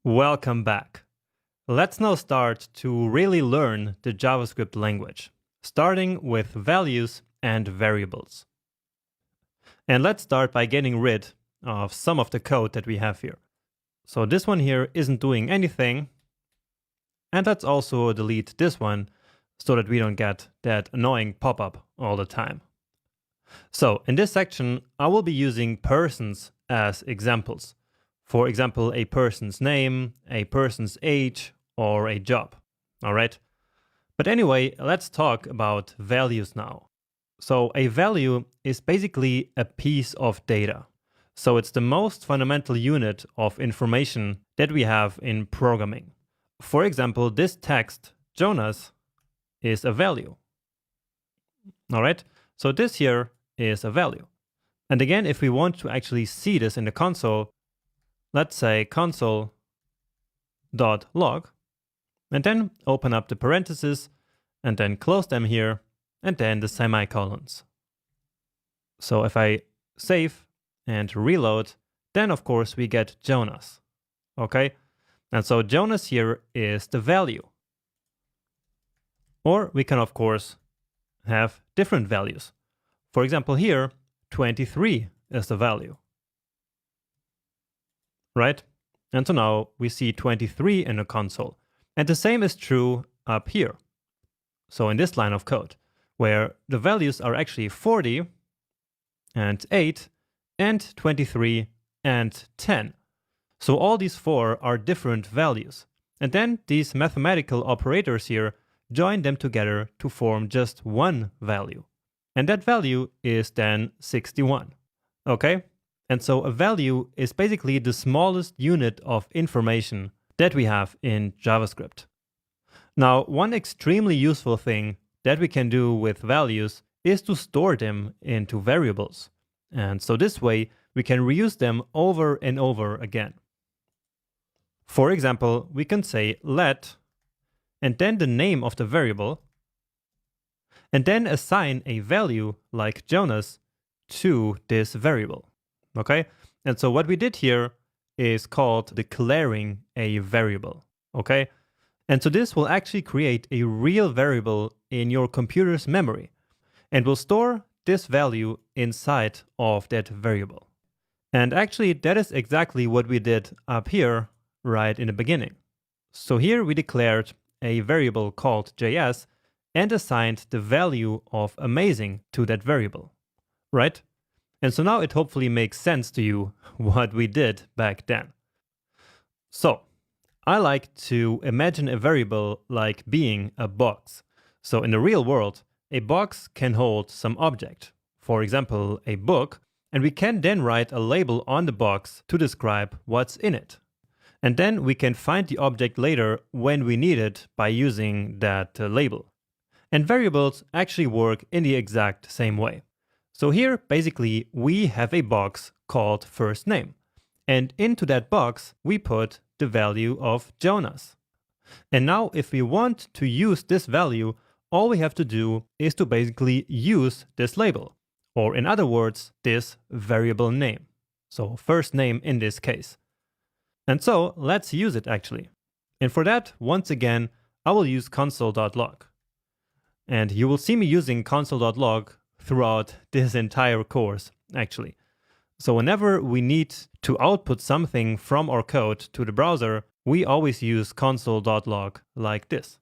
Welcome back. Let's now start to really learn the JavaScript language, starting with values and variables. And let's start by getting rid of some of the code that we have here. So this one here isn't doing anything. And let's also delete this one so that we don't get that annoying pop-up all the time. So in this section, I will be using persons as examples. For example, a person's name, a person's age, or a job. All right. But anyway, let's talk about values now. So a value is basically a piece of data. So it's the most fundamental unit of information that we have in programming. For example, this text, Jonas, is a value. All right. So this here is a value. And again, if we want to actually see this in the console, let's say console.log, and then open up the parentheses, and then close them here, and then the semicolons. So if I save and reload, then of course we get Jonas, okay? And so Jonas here is the value. Or we can of course have different values. For example here, 23 is the value. Right? And so now we see 23 in the console. And the same is true up here. So in this line of code, where the values are actually 40 and 8 and 23 and 10. So all these four are different values. And then these mathematical operators here join them together to form just one value. And that value is then 61. Okay? And so a value is basically the smallest unit of information that we have in JavaScript. Now, one extremely useful thing that we can do with values is to store them into variables. And so this way, we can reuse them over and over again. For example, we can say let, and then the name of the variable, and then assign a value like Jonas to this variable. Okay, and so what we did here is called declaring a variable. Okay, and so this will actually create a real variable in your computer's memory and will store this value inside of that variable. And actually, that is exactly what we did up here right in the beginning. So here we declared a variable called JS and assigned the value of amazing to that variable, right? And so now it hopefully makes sense to you what we did back then. So I like to imagine a variable like being a box. So in the real world, a box can hold some object, for example, a book, and we can then write a label on the box to describe what's in it. And then we can find the object later when we need it by using that label. And variables actually work in the exact same way. So here, basically, we have a box called first name. And into that box, we put the value of Jonas. And now if we want to use this value, all we have to do is to basically use this label. Or in other words, this variable name. So first name in this case. And so let's use it actually. And for that, once again, I will use console.log. And you will see me using console.log throughout this entire course, actually. So whenever we need to output something from our code to the browser, we always use console.log like this.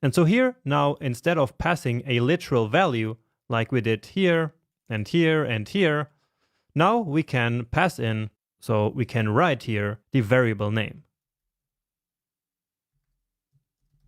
And so here, now, instead of passing a literal value like we did here and here and here, now we can pass in, so we can write here the variable name.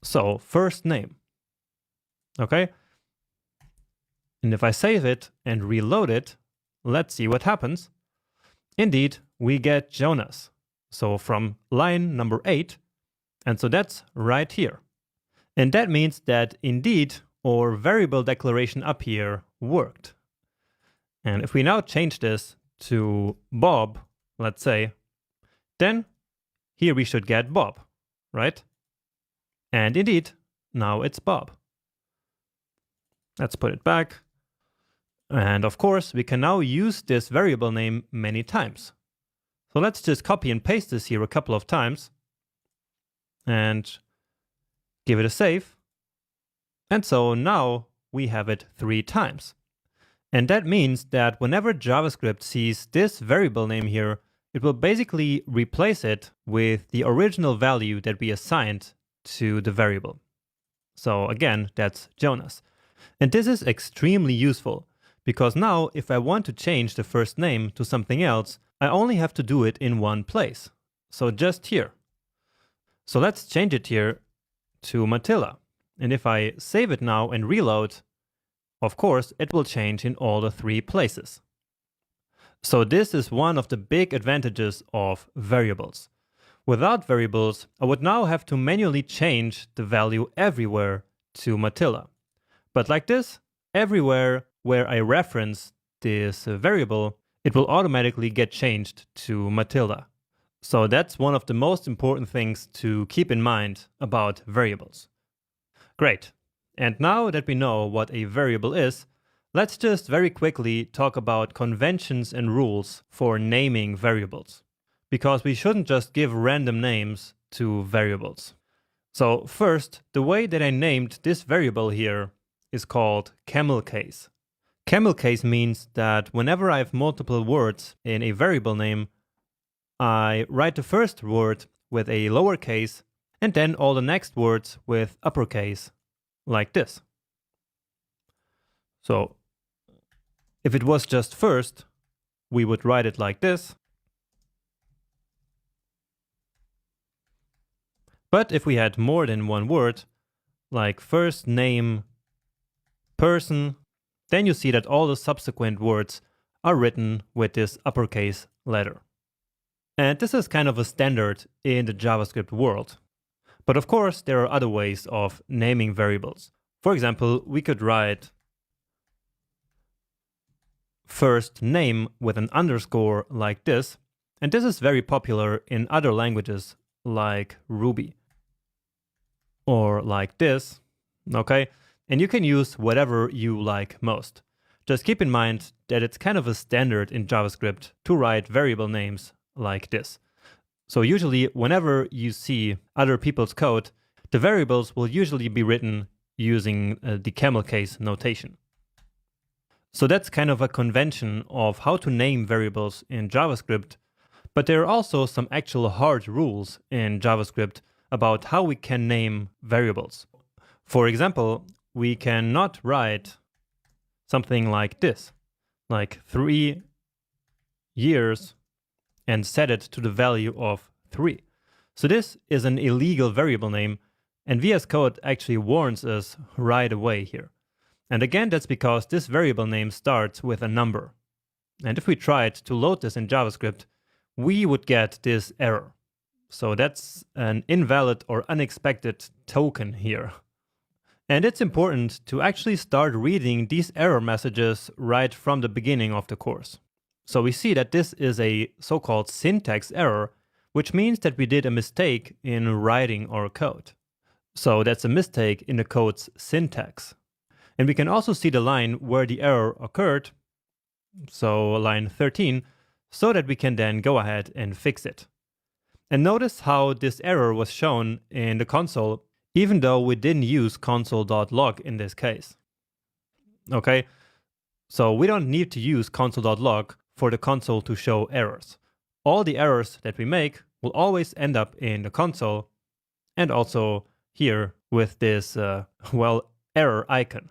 So first name. Okay? And if I save it and reload it, let's see what happens. Indeed, we get Jonas. So from line number 8, and so that's right here. And that means that indeed our variable declaration up here worked. And if we now change this to Bob, let's say, then here we should get Bob, right? And indeed, now it's Bob. Let's put it back. And of course, we can now use this variable name many times. So let's just copy and paste this here a couple of times. and give it a save. And so now we have it 3 times. And that means that whenever JavaScript sees this variable name here, it will basically replace it with the original value that we assigned to the variable. So again, that's Jonas. And this is extremely useful, because now if I want to change the first name to something else, I only have to do it in one place. So just here. So let's change it here to Matilda. And if I save it now and reload, of course, it will change in all the 3 places. So this is one of the big advantages of variables. Without variables, I would now have to manually change the value everywhere to Matilda. But like this, everywhere where I reference this variable, it will automatically get changed to Matilda. So that's one of the most important things to keep in mind about variables. Great. And now that we know what a variable is, let's just very quickly talk about conventions and rules for naming variables, because we shouldn't just give random names to variables. So first, the way that I named this variable here is called camel case. Camel case means that whenever I have multiple words in a variable name, I write the first word with a lowercase and then all the next words with uppercase, like this. So if it was just first, we would write it like this. But if we had more than one word, like first name, person, then you see that all the subsequent words are written with this uppercase letter. And this is kind of a standard in the JavaScript world. But of course, there are other ways of naming variables. For example, we could write first name with an underscore like this. And this is very popular in other languages like Ruby. Or like this, okay? And you can use whatever you like most. Just keep in mind that it's kind of a standard in JavaScript to write variable names like this. So usually whenever you see other people's code, the variables will usually be written using the camel case notation. So that's kind of a convention of how to name variables in JavaScript, but there are also some actual hard rules in JavaScript about how we can name variables. For example, we cannot write something like this, like 3 years, and set it to the value of 3. So this is an illegal variable name, and VS Code actually warns us right away here. And again, that's because this variable name starts with a number. And if we tried to load this in JavaScript, we would get this error. So that's an invalid or unexpected token here. And it's important to actually start reading these error messages right from the beginning of the course. So we see that this is a so-called syntax error, which means that we did a mistake in writing our code. So that's a mistake in the code's syntax. And we can also see the line where the error occurred, so line 13, so that we can then go ahead and fix it. And notice how this error was shown in the console, even though we didn't use console.log in this case. Okay, so we don't need to use console.log for the console to show errors. All the errors that we make will always end up in the console, and also here with this, error icon.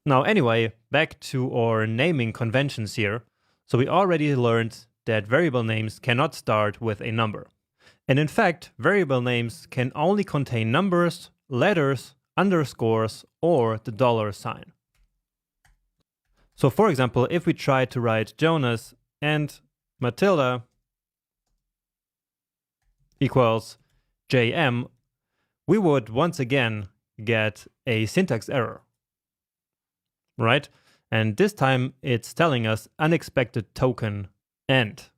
Now anyway, back to our naming conventions here. So we already learned that variable names cannot start with a number. And in fact, variable names can only contain numbers, letters, underscores, or the $sign. So for example, if we try to write Jonas and Matilda equals JM, we would once again get a syntax error, right? And this time it's telling us unexpected token end.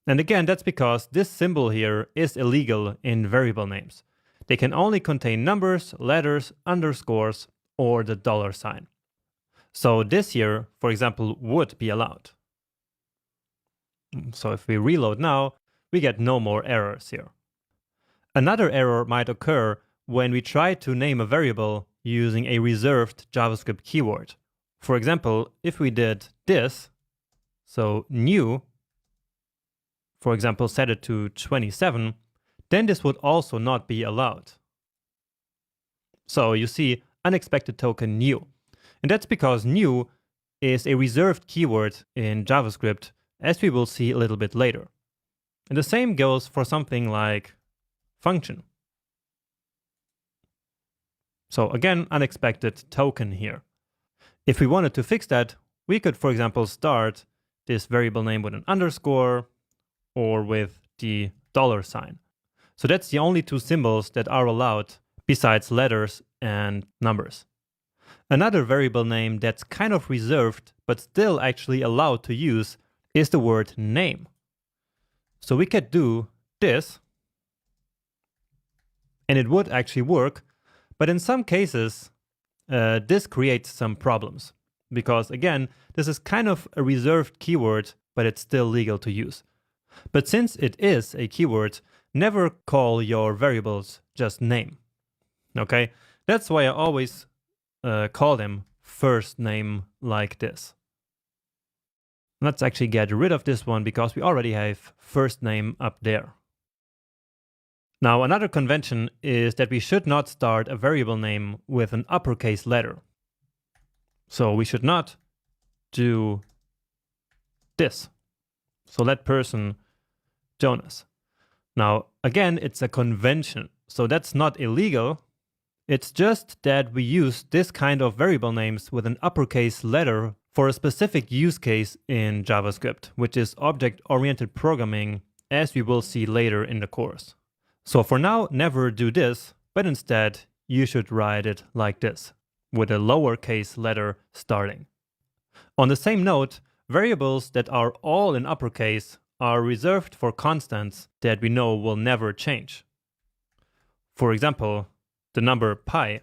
And again, that's because this symbol here is illegal in variable names. They can only contain numbers, letters, underscores, or the $sign. So this here, for example, would be allowed. So if we reload now, we get no more errors here. Another error might occur when we try to name a variable using a reserved JavaScript keyword. For example, if we did this, so new, for example, set it to 27, then this would also not be allowed. So you see unexpected token new. And that's because new is a reserved keyword in JavaScript, as we will see a little bit later. And the same goes for something like function. So again, unexpected token here. If we wanted to fix that, we could, for example, start this variable name with an underscore or with the $sign. So that's the only two symbols that are allowed besides letters and numbers. Another variable name that's kind of reserved but still actually allowed to use is the word name. So we could do this and it would actually work, but in some cases this creates some problems because again, this is kind of a reserved keyword, but it's still legal to use. But since it is a keyword, never call your variables just name. Okay, that's why I always call them first name like this. Let's actually get rid of this one because we already have first name up there. Now, another convention is that we should not start a variable name with an uppercase letter. So we should not do this. So let person Jonas. Now, again, it's a convention, so that's not illegal. It's just that we use this kind of variable names with an uppercase letter for a specific use case in JavaScript, which is object-oriented programming, as we will see later in the course. So for now, never do this, but instead you should write it like this, with a lowercase letter starting. On the same note, variables that are all in uppercase are reserved for constants that we know will never change. For example, the number pi,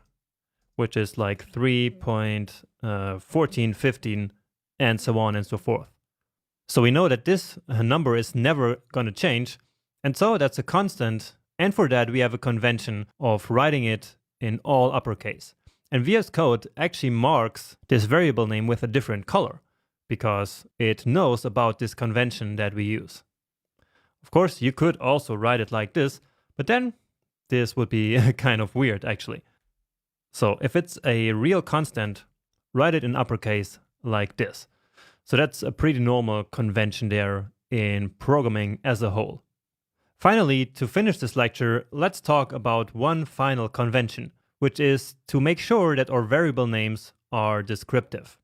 which is like 3.1415 and so on and so forth. So we know that this number is never going to change, and so that's a constant, and for that we have a convention of writing it in all uppercase. And VS Code actually marks this variable name with a different color, because it knows about this convention that we use. Of course, you could also write it like this, but then this would be kind of weird actually. So if it's a real constant, write it in uppercase like this. So that's a pretty normal convention there in programming as a whole. Finally, to finish this lecture, let's talk about one final convention, which is to make sure that our variable names are descriptive.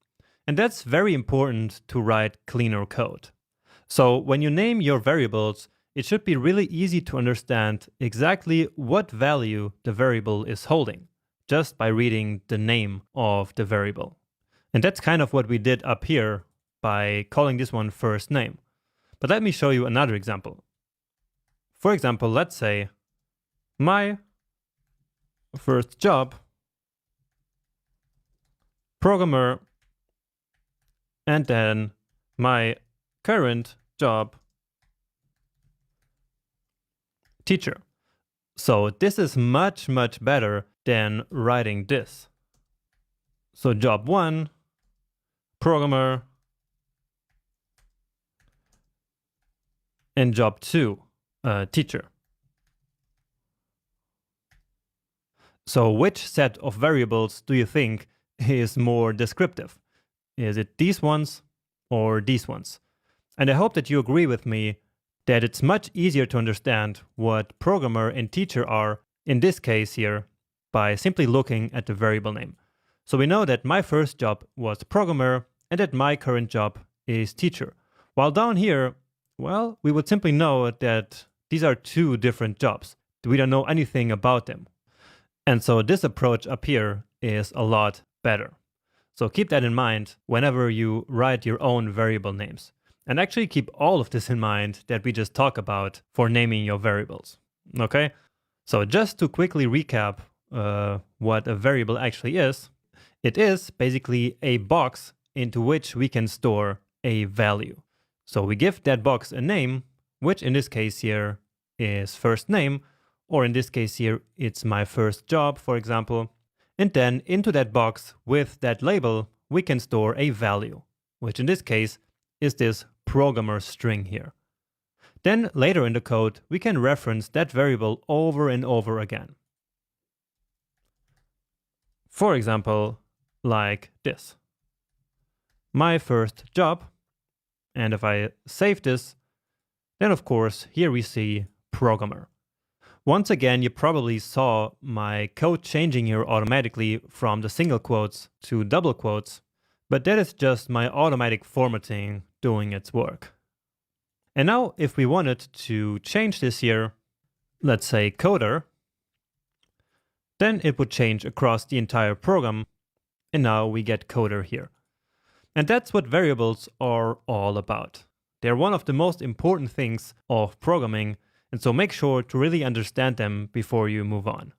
And that's very important to write cleaner code. So when you name your variables, it should be really easy to understand exactly what value the variable is holding, just by reading the name of the variable. And that's kind of what we did up here by calling this one first name. But let me show you another example. For example, let's say my first job, programmer, and then my current job, teacher. So this is much, much better than writing this. So job 1, programmer, and job 2, teacher. So which set of variables do you think is more descriptive? Is it these ones or these ones? And I hope that you agree with me that it's much easier to understand what programmer and teacher are in this case here by simply looking at the variable name. So we know that my first job was programmer and that my current job is teacher. While down here, well, we would simply know that these are two different jobs. We don't know anything about them. And so this approach up here is a lot better. So keep that in mind whenever you write your own variable names. And actually keep all of this in mind that we just talked about for naming your variables. Okay? So just to quickly recap what a variable actually is, it is basically a box into which we can store a value. So we give that box a name, which in this case here is first name, or in this case here, it's my first job, for example. And then into that box with that label, we can store a value, which in this case is this programmer string here. Then later in the code, we can reference that variable over and over again. For example, like this. My first job. And if I save this, then of course, here we see programmer. Once again, you probably saw my code changing here automatically from the single quotes to double quotes, but that is just my automatic formatting doing its work. And now if we wanted to change this here, let's say coder, then it would change across the entire program, and now we get coder here. And that's what variables are all about. They're one of the most important things of programming, and so make sure to really understand them before you move on.